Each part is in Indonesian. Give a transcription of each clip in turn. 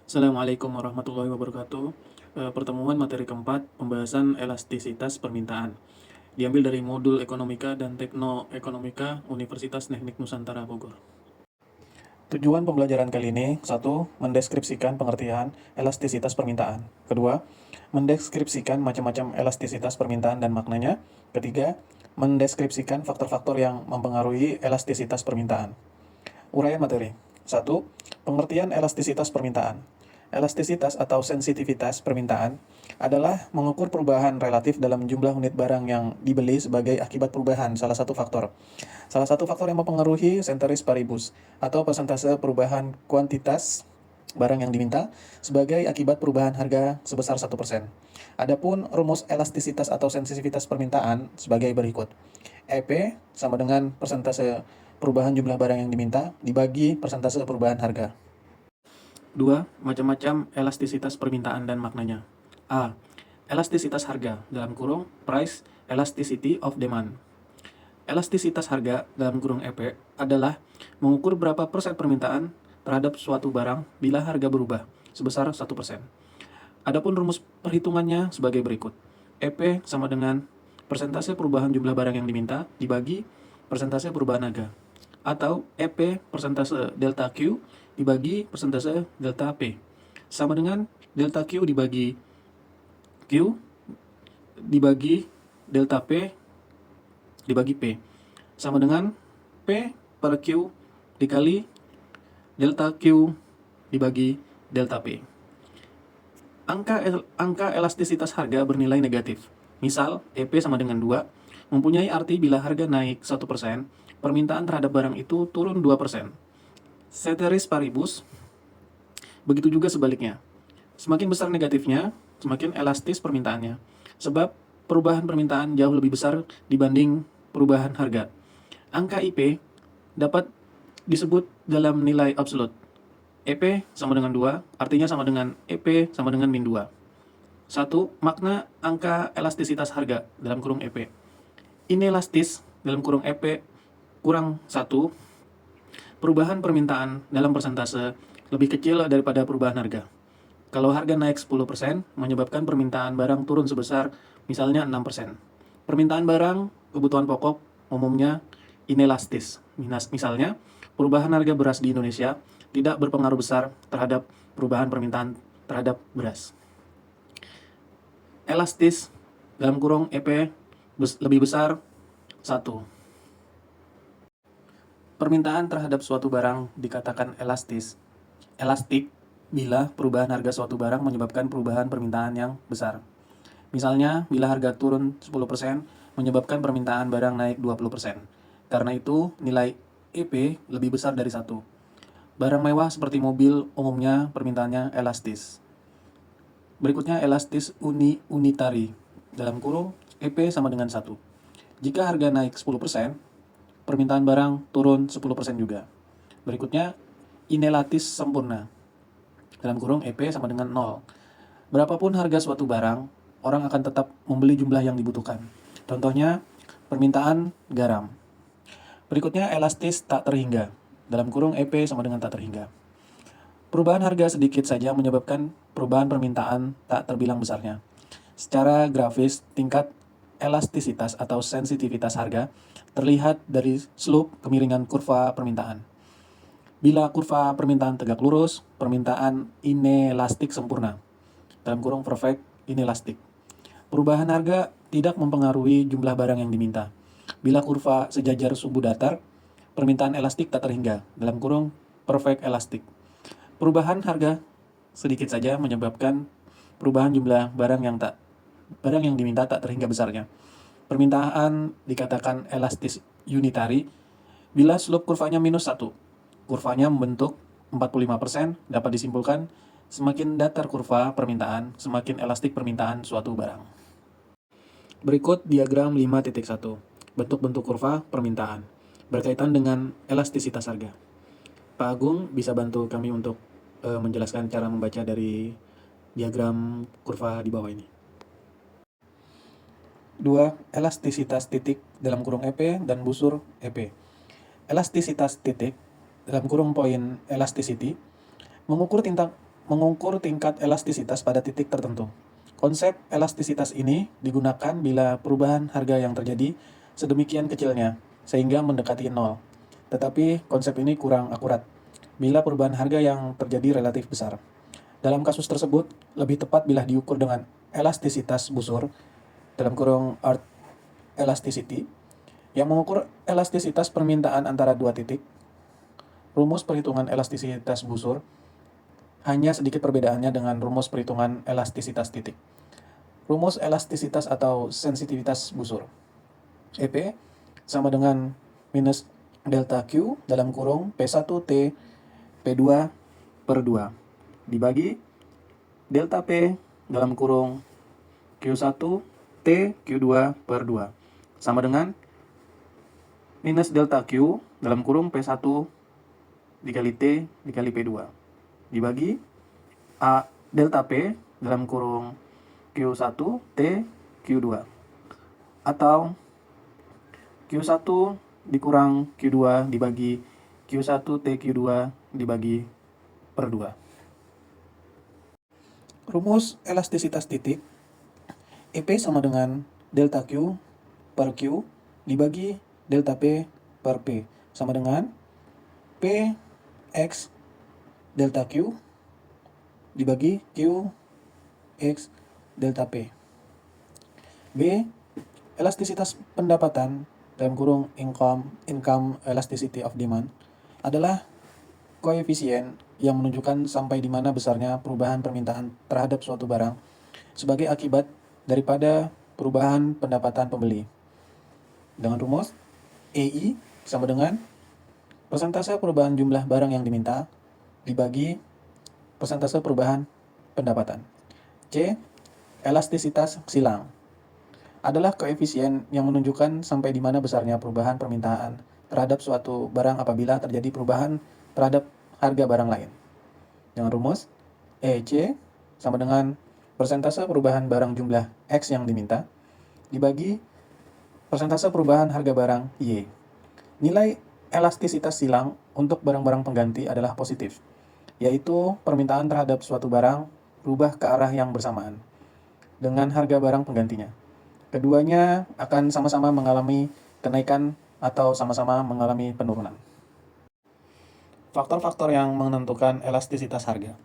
Assalamualaikum warahmatullahi wabarakatuh. Pertemuan materi keempat, pembahasan elastisitas permintaan. Diambil dari modul Ekonomika dan Teknoekonomika Universitas Teknik Nusantara Bogor. Tujuan pembelajaran kali ini, 1. Mendeskripsikan pengertian elastisitas permintaan. Kedua, mendeskripsikan macam-macam elastisitas permintaan dan maknanya. Ketiga, mendeskripsikan faktor-faktor yang mempengaruhi elastisitas permintaan. Uraian materi. 1. Pengertian elastisitas permintaan. Elastisitas atau sensitivitas permintaan adalah mengukur perubahan relatif dalam jumlah unit barang yang dibeli sebagai akibat perubahan salah satu faktor. Salah satu faktor yang mempengaruhi ceteris paribus atau persentase perubahan kuantitas barang yang diminta sebagai akibat perubahan harga sebesar 1%. Adapun rumus elastisitas atau sensitivitas permintaan sebagai berikut. EP sama dengan persentase perubahan jumlah barang yang diminta dibagi persentase perubahan harga. 2. Macam-macam elastisitas permintaan dan maknanya. A. Elastisitas harga, dalam kurung price elasticity of demand. Elastisitas harga, dalam kurung EP, adalah mengukur berapa persen permintaan terhadap suatu barang bila harga berubah sebesar 1%. Adapun rumus perhitungannya sebagai berikut. EP sama dengan persentase perubahan jumlah barang yang diminta dibagi persentase perubahan harga. Atau EP persentase delta Q dibagi persentase delta P. Sama dengan delta Q dibagi Q dibagi delta P dibagi P. Sama dengan P per Q dikali delta Q dibagi delta P. Angka elastisitas harga bernilai negatif. Misal, EP sama dengan 2, mempunyai arti bila harga naik 1%, permintaan terhadap barang itu turun 2%. Ceteris paribus, begitu juga sebaliknya. Semakin besar negatifnya, semakin elastis permintaannya. Sebab perubahan permintaan jauh lebih besar dibanding perubahan harga. Angka IP dapat disebut dalam nilai absolut. EP sama dengan 2, artinya sama dengan EP sama dengan min 2. 1. Makna angka elastisitas harga, dalam kurung EP. Inelastis, dalam kurung EP, kurang 1, perubahan permintaan dalam persentase lebih kecil daripada perubahan harga. Kalau harga naik 10%, menyebabkan permintaan barang turun sebesar misalnya 6%. Permintaan barang, kebutuhan pokok, umumnya inelastis. Misalnya, perubahan harga beras di Indonesia tidak berpengaruh besar terhadap perubahan permintaan terhadap beras. Elastis, dalam kurung EP, lebih besar 1. Permintaan terhadap suatu barang dikatakan elastik bila perubahan harga suatu barang menyebabkan perubahan permintaan yang besar. Misalnya, bila harga turun 10%, menyebabkan permintaan barang naik 20%. Karena itu, nilai EP lebih besar dari 1. Barang mewah seperti mobil umumnya permintaannya elastis. Berikutnya elastis unitari, dalam kurung EP sama dengan 1. Jika harga naik 10%, permintaan barang turun 10% juga. Berikutnya, inelatis sempurna, dalam kurung EP sama dengan 0. Berapapun harga suatu barang, orang akan tetap membeli jumlah yang dibutuhkan. Contohnya, permintaan garam. Berikutnya, elastis tak terhingga, dalam kurung EP sama dengan tak terhingga. Perubahan harga sedikit saja menyebabkan perubahan permintaan tak terbilang besarnya. Secara grafis, tingkat elastisitas atau sensitivitas harga terlihat dari slope kemiringan kurva permintaan. Bila kurva permintaan tegak lurus, permintaan inelastik sempurna, dalam kurung perfect inelastik. Perubahan harga tidak mempengaruhi jumlah barang yang diminta. Bila kurva sejajar sumbu datar, permintaan elastik tak terhingga, dalam kurung perfect elastik. Perubahan harga sedikit saja menyebabkan perubahan jumlah barang yang diminta tak terhingga besarnya. Permintaan dikatakan elastis unitari bila slope kurvanya minus 1. Kurvanya membentuk 45%, dapat disimpulkan semakin datar kurva permintaan, semakin elastik permintaan suatu barang. Berikut diagram 5.1, bentuk-bentuk kurva permintaan, berkaitan dengan elastisitas harga. Pak Agung bisa bantu kami untuk menjelaskan cara membaca dari diagram kurva di bawah ini. 2. Elastisitas titik dalam kurung EP dan busur EP. Elastisitas titik dalam kurung point elasticity mengukur mengukur tingkat elastisitas pada titik tertentu. Konsep elastisitas ini digunakan bila perubahan harga yang terjadi sedemikian kecilnya, sehingga mendekati nol. Tetapi konsep ini kurang akurat bila perubahan harga yang terjadi relatif besar. Dalam kasus tersebut, lebih tepat bila diukur dengan elastisitas busur, dalam kurung Earth elasticity, yang mengukur elastisitas permintaan antara dua titik. Rumus perhitungan elastisitas busur hanya sedikit perbedaannya dengan rumus perhitungan elastisitas titik. Rumus elastisitas atau sensitivitas busur. EP sama dengan minus delta Q dalam kurung P1T P2 per 2 dibagi delta P dalam kurung Q1 T Q2 per 2 sama dengan minus delta Q dalam kurung P1 dikali T dikali P2 dibagi A delta P dalam kurung Q1 T Q2 atau Q1 dikurang Q2 dibagi Q1 T Q2 dibagi per 2. Rumus elastisitas titik EP sama dengan delta Q per Q dibagi delta P per P sama dengan P X delta Q dibagi Q X delta P. B. Elastisitas pendapatan dalam kurung income elasticity of demand adalah koefisien yang menunjukkan sampai di mana besarnya perubahan permintaan terhadap suatu barang sebagai akibat daripada perubahan pendapatan pembeli. Dengan rumus EI sama dengan persentase perubahan jumlah barang yang diminta dibagi persentase perubahan pendapatan. C. Elastisitas silang adalah koefisien yang menunjukkan sampai di mana besarnya perubahan permintaan terhadap suatu barang apabila terjadi perubahan terhadap harga barang lain. Dengan rumus EC sama dengan persentase perubahan barang jumlah X yang diminta dibagi persentase perubahan harga barang Y. Nilai elastisitas silang untuk barang-barang pengganti adalah positif, yaitu permintaan terhadap suatu barang berubah ke arah yang bersamaan dengan harga barang penggantinya. Keduanya akan sama-sama mengalami kenaikan atau sama-sama mengalami penurunan. Faktor-faktor yang menentukan elastisitas harga.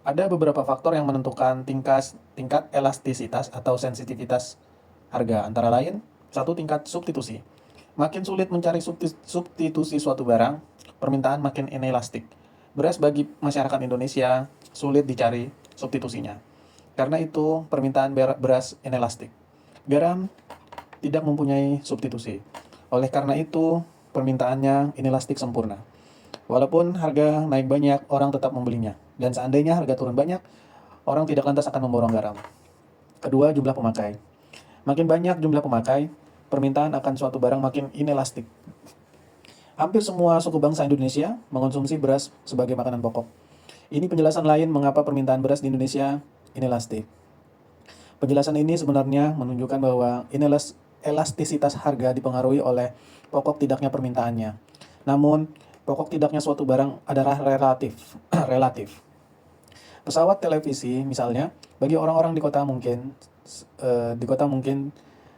Ada beberapa faktor yang menentukan tingkat elastisitas atau sensitivitas harga, antara lain, 1. Tingkat substitusi. Makin sulit mencari substitusi suatu barang, permintaan makin inelastik. Beras bagi masyarakat Indonesia sulit dicari substitusinya. Karena itu, permintaan beras inelastik. Garam tidak mempunyai substitusi. Oleh karena itu, permintaannya inelastik sempurna. Walaupun harga naik banyak, orang tetap membelinya. Dan seandainya harga turun banyak, orang tidak lantas akan memborong garam. Kedua, jumlah pemakai. Makin banyak jumlah pemakai, permintaan akan suatu barang makin inelastik. Hampir semua suku bangsa Indonesia mengonsumsi beras sebagai makanan pokok. Ini penjelasan lain mengapa permintaan beras di Indonesia inelastik. Penjelasan ini sebenarnya menunjukkan bahwa elastisitas harga dipengaruhi oleh pokok tidaknya permintaannya. Namun, pokok tidaknya suatu barang adalah relatif. Pesawat televisi misalnya, bagi orang-orang di kota mungkin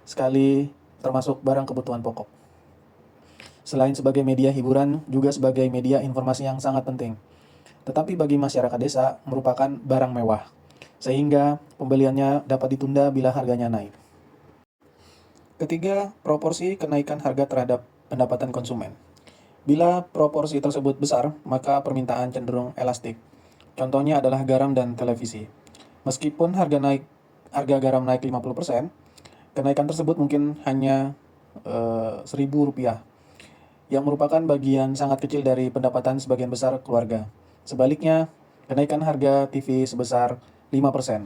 sekali termasuk barang kebutuhan pokok. Selain sebagai media hiburan, juga sebagai media informasi yang sangat penting. Tetapi bagi masyarakat desa merupakan barang mewah, sehingga pembeliannya dapat ditunda bila harganya naik. Ketiga, proporsi kenaikan harga terhadap pendapatan konsumen. Bila proporsi tersebut besar, maka permintaan cenderung elastik. Contohnya adalah garam dan televisi. Meskipun harga garam naik 50%, kenaikan tersebut mungkin hanya Rp1.000, yang merupakan bagian sangat kecil dari pendapatan sebagian besar keluarga. Sebaliknya, kenaikan harga TV sebesar 5%.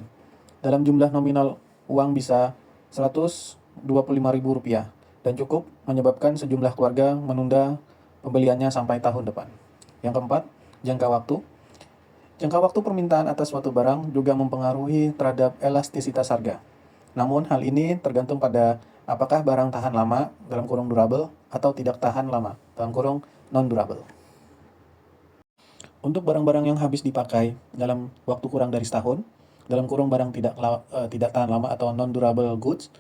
Dalam jumlah nominal uang bisa Rp125.000 dan cukup menyebabkan sejumlah keluarga menunda pembeliannya sampai tahun depan. Yang keempat, jangka waktu. Jangka waktu permintaan atas suatu barang juga mempengaruhi terhadap elastisitas harga. Namun hal ini tergantung pada apakah barang tahan lama dalam kurung durable atau tidak tahan lama dalam kurung non-durable. Untuk barang-barang yang habis dipakai dalam waktu kurang dari setahun, dalam kurung barang tidak tahan lama atau non-durable goods,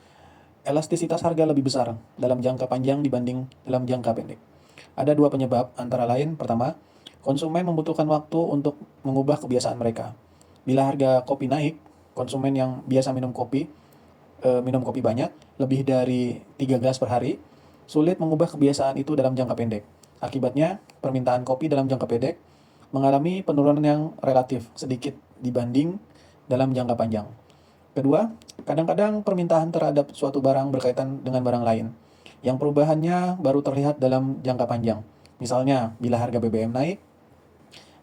elastisitas harga lebih besar dalam jangka panjang dibanding dalam jangka pendek. Ada dua penyebab, antara lain, pertama, konsumen membutuhkan waktu untuk mengubah kebiasaan mereka. Bila harga kopi naik, konsumen yang biasa minum kopi banyak, lebih dari 3 gelas per hari, sulit mengubah kebiasaan itu dalam jangka pendek. Akibatnya, permintaan kopi dalam jangka pendek mengalami penurunan yang relatif sedikit dibanding dalam jangka panjang. Kedua, kadang-kadang permintaan terhadap suatu barang berkaitan dengan barang lain, yang perubahannya baru terlihat dalam jangka panjang. Misalnya, bila harga BBM naik,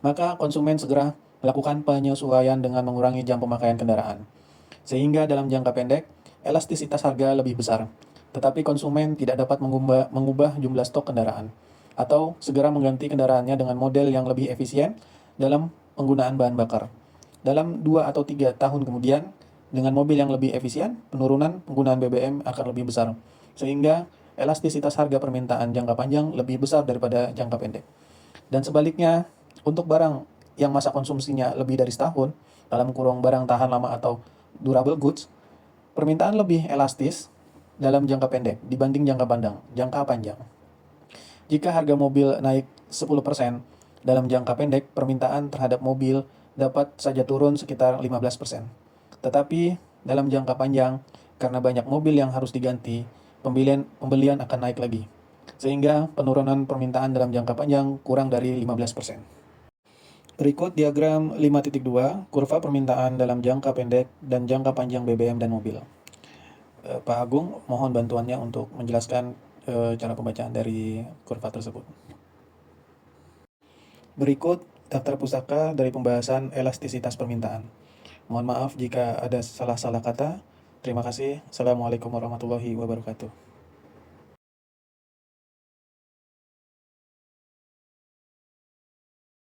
maka konsumen segera melakukan penyesuaian dengan mengurangi jam pemakaian kendaraan. Sehingga dalam jangka pendek, elastisitas harga lebih besar, tetapi konsumen tidak dapat mengubah jumlah stok kendaraan, atau segera mengganti kendaraannya dengan model yang lebih efisien dalam penggunaan bahan bakar. Dalam 2 atau 3 tahun kemudian, dengan mobil yang lebih efisien, penurunan penggunaan BBM akan lebih besar, sehingga elastisitas harga permintaan jangka panjang lebih besar daripada jangka pendek. Dan sebaliknya, untuk barang yang masa konsumsinya lebih dari setahun, dalam kurung barang tahan lama atau durable goods, permintaan lebih elastis dalam jangka pendek dibanding jangka panjang. Jika harga mobil naik 10%, dalam jangka pendek permintaan terhadap mobil dapat saja turun sekitar 15%. Tetapi dalam jangka panjang, karena banyak mobil yang harus diganti, pembelian akan naik lagi, sehingga penurunan permintaan dalam jangka panjang kurang dari 15%. Berikut diagram 5.2, kurva permintaan dalam jangka pendek dan jangka panjang BBM dan mobil. Pak Agung, mohon bantuannya untuk menjelaskan cara pembacaan dari kurva tersebut. Berikut daftar pustaka dari pembahasan elastisitas permintaan. Mohon maaf jika ada salah-salah kata. Terima kasih. Assalamualaikum warahmatullahi wabarakatuh.